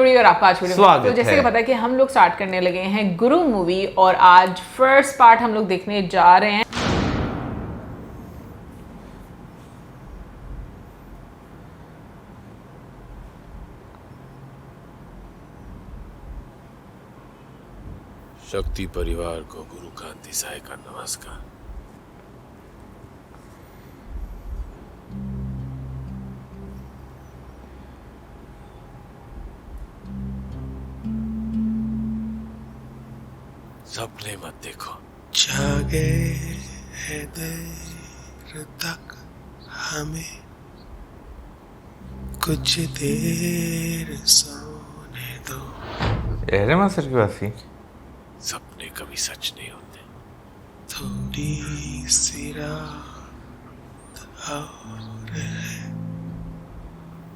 Everybody और आपका आज वीडियो में। स्वागत तो जैसे है। कि पता है कि हम लोग स्टार्ट करने लगे हैं गुरु मूवी और आज फर्स्ट पार्ट हम लोग देखने जा रहे हैं। शक्ति परिवार को गुरु कांति साय का नमस्कार। सपने मत देखो, जागे है देर तक हमें कुछ देर सोने दो। एहरे मास्टर की बात थी। सपने कभी सच नहीं होते। थोड़ी सी रात और है,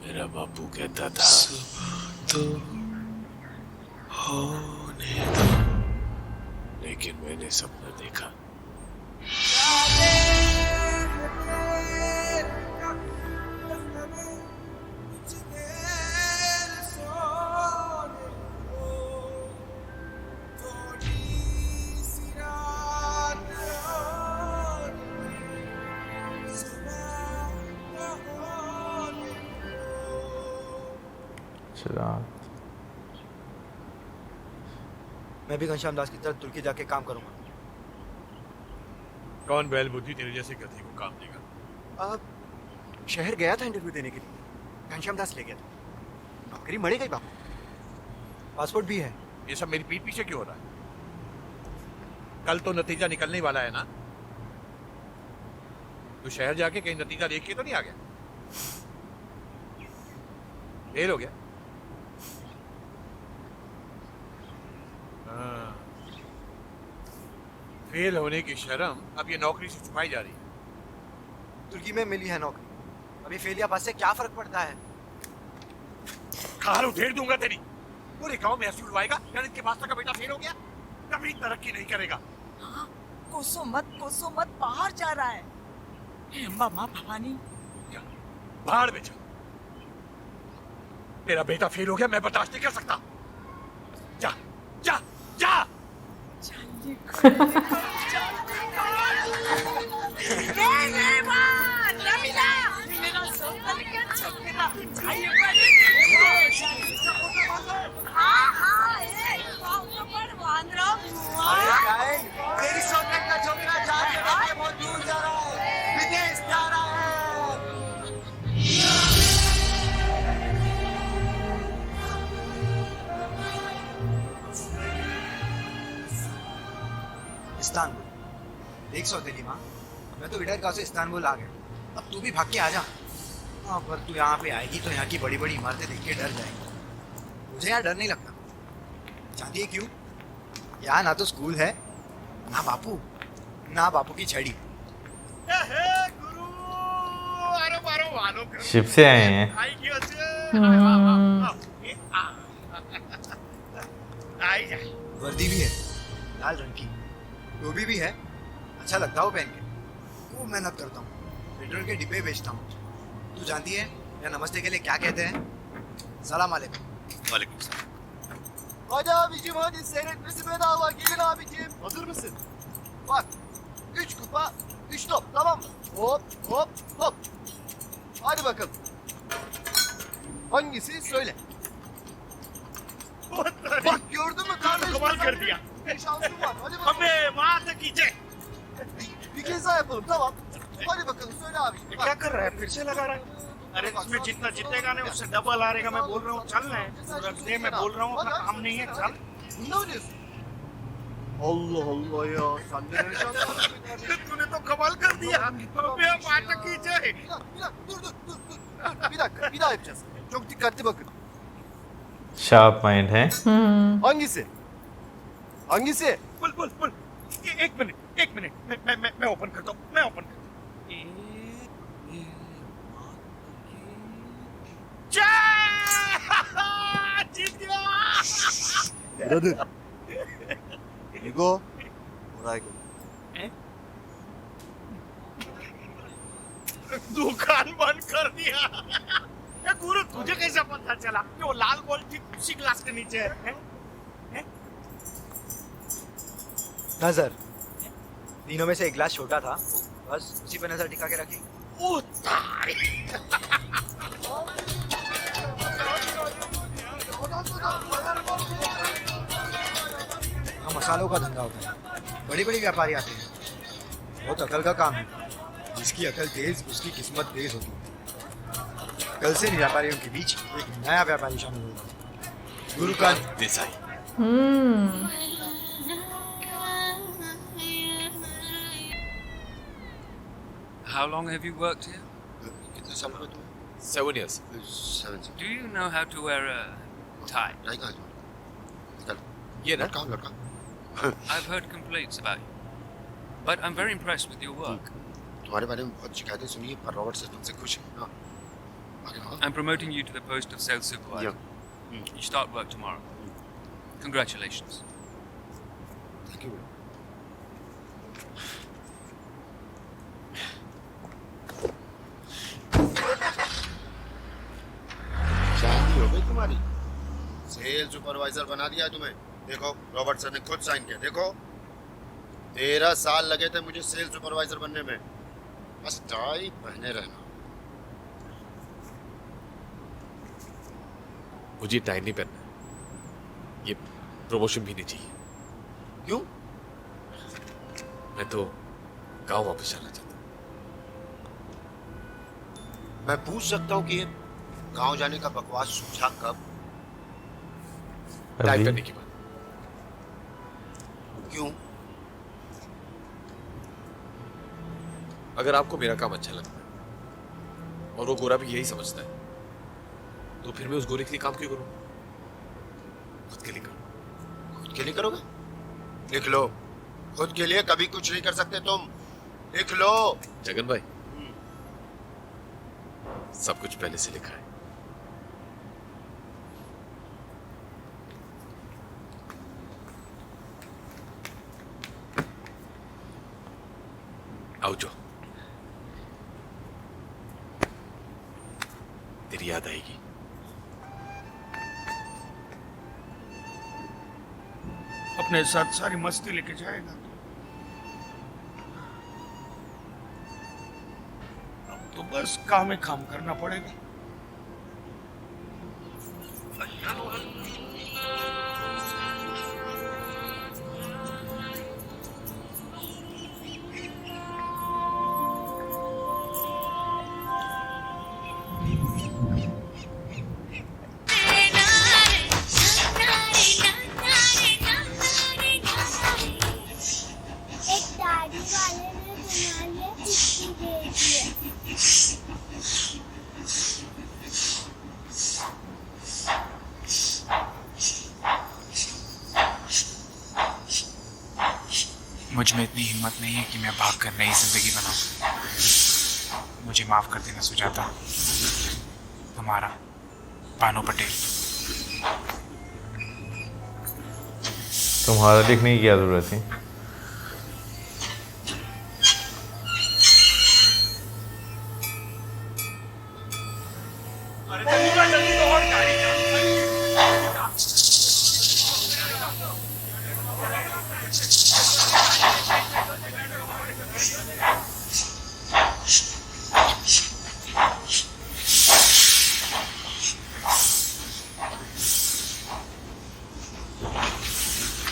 मेरा बापू कहता था सुबह तो होने दो। लेकिन मैंने सपना देखा। चला मैं भी घनश्याम दास की तरह तुर्की जाके काम करूंगा। कौन बैल बुद्धि तेरे जैसे गधे को काम देगा? अब शहर गया था इंटरव्यू देने के लिए, घनश्याम दास ले गया था। नौकरी मड़ी गई बापू, पासपोर्ट भी है। ये सब मेरी पीठ पीछे क्यों हो रहा है? कल तो नतीजा निकलने वाला है ना? तू शहर जाके कहीं नतीजा देख के तो नहीं आ गया? फेल हो गया? फेल होने की शर्म अब ये नौकरी से छुपाई जा रही है। तुर्की में मिली है नौकरी, अभी फेल या पास से क्या फर्क पड़ता है? खाल उधेड़ दूंगा तेरी। पूरे गांव में ऐसी उड़वाएगा गणित के मास्टर का बेटा फेल हो गया, कभी तरक्की नहीं करेगा। हाँ, कोसो मत बाहर जा रहा है। हे अम्बा माँ भवानी, क्या भाड़ में जा। तेरा बेटा फेल हो गया, मैं बर्दाश्त नहीं कर सकता। जा जा जा। तेरी सोने का छोकरा जाके बहुत दूर जा रहा है, विदेश जा रहा है। इस्तानबुल देख सौतेली माँ, मैं तो इधर का से इस्तानबुल आ गया। अब तू भी भाग के आ जा। हाँ, पर तू यहाँ पे आएगी तो यहाँ की बड़ी बड़ी इमारतें देख के डर जाएगी। मुझे यहाँ डर नहीं लगता। जानती है क्यों? यहाँ ना तो स्कूल है, ना बापू की छड़ी। शिप से आए हैं। वर्दी भी है लाल रंग की, टोपी भी है, अच्छा लगता हो पहन के। खूब मेहनत करता हूँ, पेट्रोल के डिब्बे बेचता हूँ। तू जानती है या नमस्ते के लिए क्या कहते हैं? सलाम अलैकुम। वालेकुम सलाम। Hadi abicim hadi seyretmesi bedava, gelin abicim. Hazır mısın? Bak 3 kupa 3 top, tamam mı? Hop hop hop. Hadi bakalım. Hangisi söyle. Bak gördün mü kardeş? कमाल कर दिया। Bir şansın var. Hadi bakalım. अबे बात कीजिए। Bir kez daha yapalım, tamam. Hadi bakalım söyle abicim. क्या कर रहा है? फिर से लगा रहा है। अरे इसमें जितना जीतेगा ना उससे डबल आ रहेगा। मैं बोल रहा हूँ चल रहे हैं, रख दे। मैं बोल रहा हूँ अपना काम नहीं है, चल। Ne oluyorsun? Allah Allah ya. Sen de ne şansın? तूने तो कमाल कर दिया। अबे बात कीजिए। Bir dakika, bir daha yapacağız. Çok dikkatli bakın. Sharp mind है। Hangisi? Hangisi? बोल। एक मिनट। मैं ओपन करता हूँ। मैं ओपन करता हूँ। जीत गया। Brother. Ego. Oraya gel. दुकान बंद कर दिया। ए गुरु तुझे कैसे पता चला कि वो लाल बॉल ठीक उसी ग्लास के नीचे है? नजर तीनों में से एक ग्लास छोटा था, बस उसी पे नजर टिका के रखी। ओ तारी। मसालों का धंधा होता है, बड़ी बड़ी व्यापारी आते हैं, बहुत अकल का काम है। जिसकी अकल तेज उसकी किस्मत तेज होती है। कल से व्यापारियों के बीच एक नया व्यापारी शामिल होगा, गुरु का Desai. How long have you worked here? कितने साल हो गए तुम्हें? 7 years. 7 Do you know how to wear a tie? Tie कहाँ है? निकल। ये ना लड़का लड़का। I've heard complaints about you, but I'm very impressed with your work. तुम्हारे बारे में बहुत शिकायतें सुनी है, पर रॉबर्ट से तुमसे खुश है ना? आगे बढ़ो। I'm promoting you to the post of sales supervisor. You start work tomorrow. Congratulations. Thank you. शादी हो गई तुम्हारी? सेल सुपरवाइजर बना दिया तुम्हें। देखो रॉबर्ट सर ने खुद साइन किया। देखो 13 साल लगे थे मुझे सेल सुपरवाइजर बनने में। बस टाई पहने रहना। मुझे टाई नहीं पहनना, ये प्रमोशन भी नहीं चाहिए। क्यों? मैं तो गांव वापस जाना चाहता हूँ। मैं पूछ सकता हूँ कि ये गांव जाने का बकवास सूझा कब? टाई अभी पहनने की बात। क्यों? अगर आपको मेरा काम अच्छा लगता है और वो गोरा भी यही समझता है, तो फिर मैं उस गोरे के लिए काम क्यों करूं? खुद के लिए करूं। खुद के लिए करोगे? लिख लो। खुद के लिए कभी कुछ नहीं कर सकते तुम। लिख लो। जगन भाई, सब कुछ पहले से लिखा है। आओ जो, तेरी याद आएगी। अपने साथ सारी मस्ती लेके जाएगा। अब तो बस काम ही काम करना पड़ेगा। एक दाढ़ी वाले ने बना लिया चिट्ठी भेजी है। मुझ में इतनी हिम्मत नहीं है कि मैं भागकर नई जिंदगी बनाऊं। मुझे माफ कर देना सुजाता। तुम्हारा पानो पटेल। तुम्हारा लिखने की क्या जरूरत थी?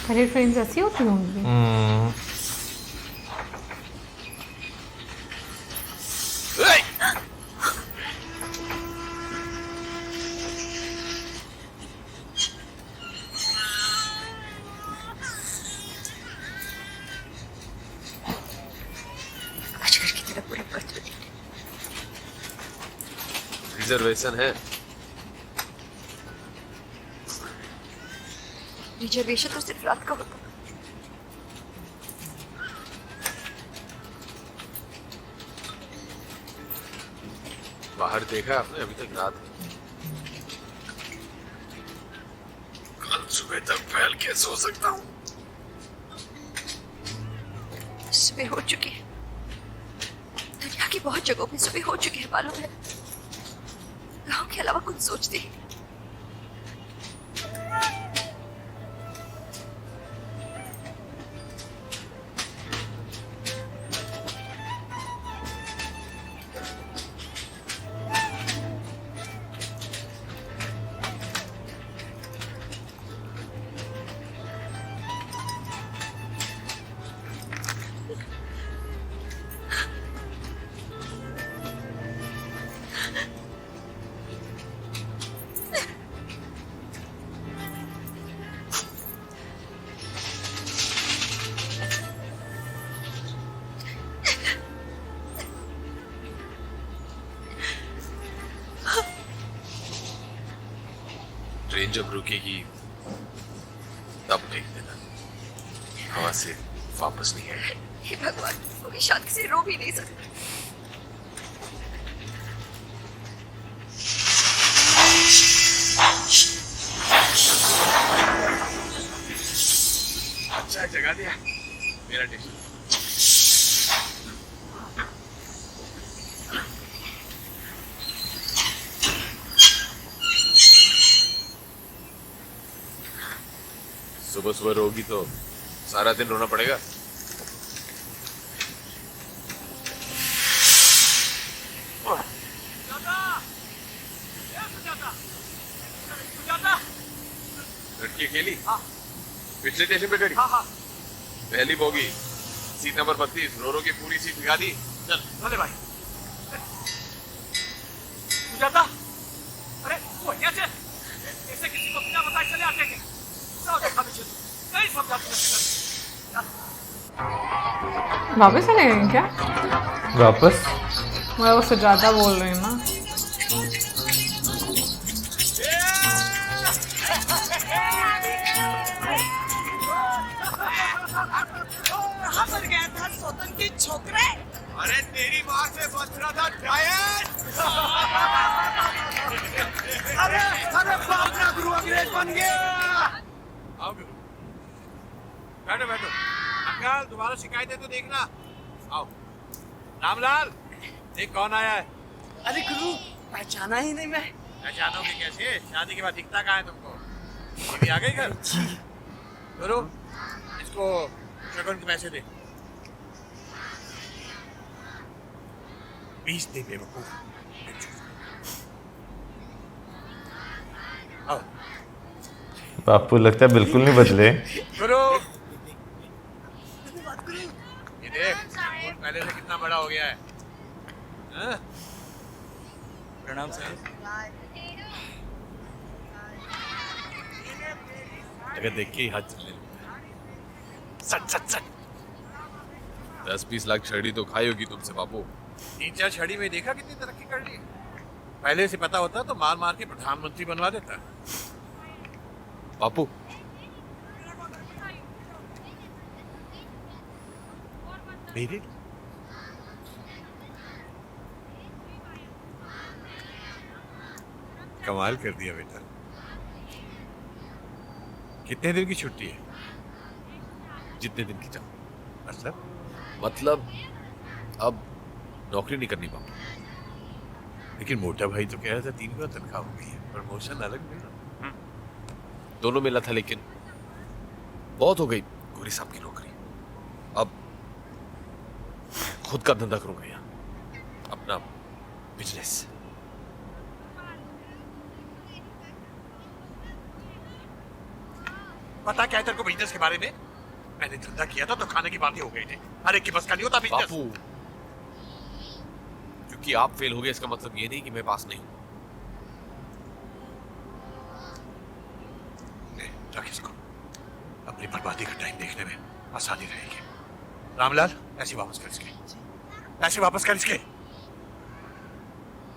पहले ट्रेन ऐसी होती होंगी। रिजर्वेशन है। रिजर्वेशन तो सिर्फ रात का होता है। बाहर देखा आपने? अभी तक रात है। कल सुबह तक फैल के सो सकता हूँ। सुबह हो चुकी है। दुनिया की बहुत जगहों पे सुबह हो चुकी है, मालूम है। गांव के अलावा कुछ सोचती ही नहीं। ट्रेन जब रुकेगी तब देख देना, वहां से वापस नहीं आएगी। हे भगवान, वो भी शांति से रो भी नहीं सकती। अच्छा जगा दिया मेरा टेस्ट। सुबह सुबह रोगी तो सारा दिन रोना पड़ेगा। लड़की खेली पिछले स्टेशन पे खड़ी। पहली बोगी सीट नंबर 32, रो रो की पूरी सीट भिगा दी। चल चले भाई। सुजाता, अरे वो कैसे ऐसे किसी को बिना बताए चले आते हैं? सब देखा पीछे नहीं समझाते। वापस चले गए क्या? वापस मैं वो सुजाता बोल रही हूँ ना। कहाँ पर गया था सोतन की छोकरे? अरे तेरी माँ से बच रहा था डायन। अरे अरे बाप रे, गुरु अंग्रेज बन गया। आओ गुरु, बैठो बैठो। अंकल दोबारा शिकायत है तो देखना। आओ रामलाल, देख कौन आया है। अरे गुरु, पहचाना ही नहीं मैं। पहचानोगे कैसे? शादी के बाद दिखता कहाँ है तुमको? बीवी आ गई घर? गुरु, इसको शगुन के पैसे दे। 20 दे बेवकूफ। आओ बापू लगता है बिल्कुल नहीं बदले। गुरु, ये देख कौन पहले से कितना बड़ा हो गया है। हाँ? प्रणाम सर। अगर देख के ही हाथ चलने लगता है। सच सच सच। 10-20 लाख छड़ी तो खाई होगी तुमसे बापू। 3-4 छड़ी में देखा कितनी तरक्की कर ली। पहले से पता होता तो मार मार के प्रधानमंत्री बनवा देता। बापू मेरे कमाल कर दिया बेटा। कितने दिन की छुट्टी है? जितने दिन की चाहो। मतलब अब नौकरी नहीं करनी बापू। लेकिन मोटा भाई तो कह रहा था 3 गुना तनख्वाह हो गई है, प्रमोशन अलग मिला। दोनों मिला था लेकिन बहुत हो गई गोरी साहब की नौकरी। अब खुद का धंधा करूंगा यहाँ, अपना बिजनेस। पता क्या है तेरे को बिजनेस के बारे में? मैंने धंधा किया था तो खाने की बातें हो गई थी। हर एक की बस का नहीं होता बिजनेस। बापू क्योंकि आप फेल हो गए इसका मतलब ये नहीं कि मैं पास नहीं हूं। रख इसको, अपनी बर्बादी का टाइम देखने में आसानी रहेगी। रामलाल, पैसे वापस कर इसके। पैसे वापस कर इसके।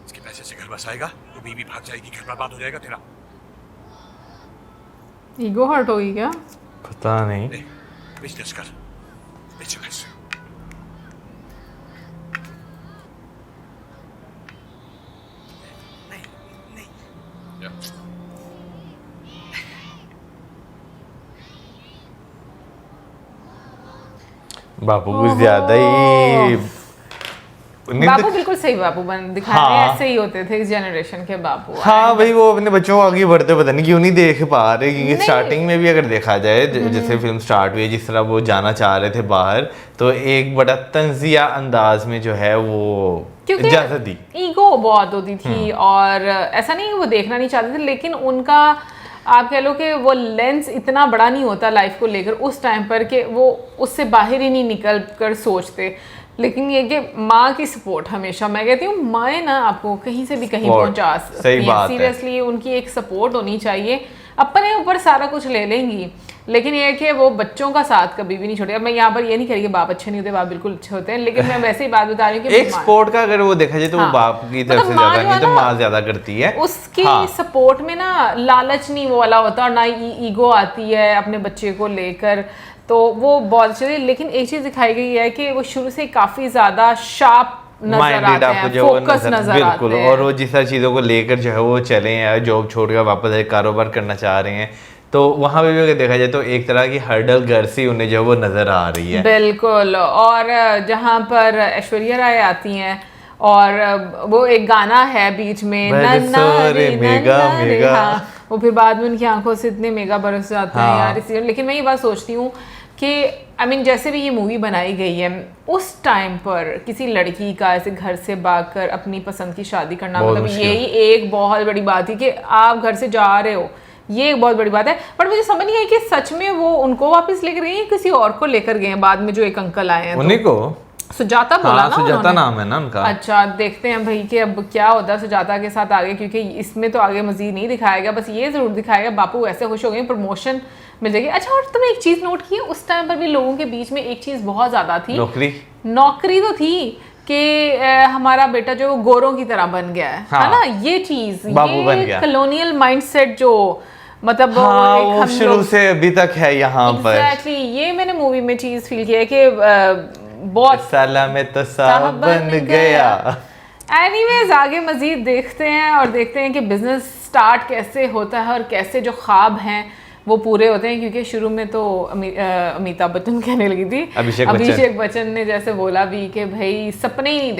इसके पैसे से घर बसाएगा तो बीवी भाग जाएगी, घर बर्बाद हो जाएगा तेरा। ईगो हर्ट होगी क्या? पता नहीं। बिजनेस कर, बिजनेस। बापू कुछ ज्यादा ही बापू बिल्कुल सही बापू बन दिखा रहे हैं, हाँ। ऐसे ही होते थे इस जनरेशन के बापू। हाँ भाई, वो अपने बच्चों को आगे बढ़ते पता नहीं क्यों नहीं देख पा रहे, क्योंकि स्टार्टिंग में भी अगर देखा जाए जैसे फिल्म स्टार्ट हुई, जिस तरह वो जाना चाह रहे थे बाहर, तो एक बड़ा तंजिया अंदाज में जो है वो क्योंकि इजाजत दी। ईगो बहुत होती थी और ऐसा नहीं वो देखना नहीं चाहते थे, लेकिन उनका आप कह लो कि वो लेंस इतना बड़ा नहीं होता लाइफ को लेकर उस टाइम पर कि वो उससे बाहर ही नहीं निकल कर सोचते। लेकिन ये कि माँ की सपोर्ट हमेशा, मैं कहती हूँ माएँ ना आपको कहीं से भी कहीं पहुँचा सकती हैं। सीरियसली उनकी एक सपोर्ट होनी चाहिए। अपने ऊपर सारा कुछ ले लेंगी, लेकिन ये है कि वो बच्चों का साथ कभी भी नहीं छोड़ेगा। मैं यहाँ पर ये नहीं कह रही कि बाप अच्छे नहीं होते, बाप बिल्कुल अच्छे होते हैं, लेकिन मैं वैसे ही बात बता रही हूँ कि एक सपोर्ट का अगर वो देखा जाए तो वो बाप की तरफ से ज्यादा नहीं तो माँ ज्यादा करती है। उसकी सपोर्ट में ना लालच नहीं वो वाला होता और ना ईगो आती है अपने बच्चे को लेकर, तो वो बहुत अच्छे थे। लेकिन एक चीज दिखाई गई है कि वो शुरू से काफी ज्यादा शार्प नजर आते हैं, फोकस नजर आते हैं, और वो जिस तरह चीजों को लेकर जो है वो चले हैं, जॉब छोड़कर वापस एक कारोबार करना चाह रहे हैं, तो वहां पे भी अगर देखा जाए तो एक तरह की हर्डल घर से उन्हें जो है वो नजर आ रही है। बिल्कुल। और जहां पर ऐश्वर्या राय आती हैं और वो एक गाना है बीच में नन्ना रे मेगा मेगा, वो फिर बाद में उनकी आंखों से इतने मेगा बरस जाते हैं यार इसी। लेकिन मैं ये बात सोचती हूँ कि जैसे भी ये मूवी बनाई गई है उस टाइम पर किसी लड़की का ऐसे घर से भागकर अपनी पसंद की शादी करना, मतलब यही एक बहुत बड़ी बात थी कि आप घर से जा रहे हो, ये एक बहुत बड़ी बात है। बट मुझे समझ नहीं आई कि सच में वो उनको वापस लेकर गए हैं किसी और को लेकर गए हैं बाद में, जो एक अंकल आए हैं उन्हीं को सुजाता बोला ना, सुजाता नाम है ना उनका। अच्छा, देखते हैं भाई कि अब क्या होता है सुजाता के साथ आगे, क्योंकि इसमें तो आगे मजीद नहीं दिखाया गया, बस ये जरूर दिखाएगा बापू ऐसे खुश हो गए प्रमोशन मिल जाएगी। अच्छा, और तुमने एक चीज नोट की, उस टाइम पर भी लोगों के बीच में एक चीज बहुत ज्यादा थी, नौकरी तो थी कि हमारा बेटा जो गोरों की तरह बन गया है ना, ये चीज, ये कॉलोनियल माइंडसेट जो मतलब वो शुरू से अभी तक है यहाँ पर। एग्जैक्टली, ये मैंने मूवी में चीज फील किया है कि बहुत साला में तो साहब बन गया। एनीवेज आगे मजीद देखते हैं और देखते हैं कि बिजनेस स्टार्ट कैसे होता है और कैसे जो ख्वाब हैं वो पूरे होते हैं, क्योंकि शुरू में तो अमिताभ बच्चन कहने लगी थी, अभिषेक बच्चन ने जैसे बोला भी कि भाई सपने ही नहीं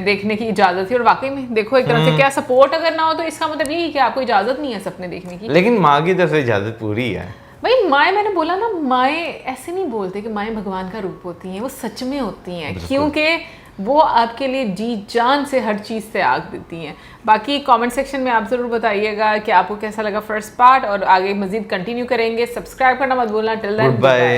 देखने की इजाजत थी, और वाकई में देखो एक तरह से क्या सपोर्ट अगर ना हो तो इसका मतलब यही कि आपको इजाजत नहीं है सपने देखने की। लेकिन माँ की तरफ से इजाजत पूरी है भाई। माएँ, मैंने बोला ना, माएँ ऐसे नहीं बोलते कि माएँ भगवान का रूप होती हैं, वो सच में होती हैं, क्योंकि वो आपके लिए जी जान से हर चीज़ से आग देती हैं। बाकी कमेंट सेक्शन में आप ज़रूर बताइएगा कि आपको कैसा लगा फर्स्ट पार्ट, और आगे मजीद कंटिन्यू करेंगे। सब्सक्राइब करना मत भूलना। Till then, bye.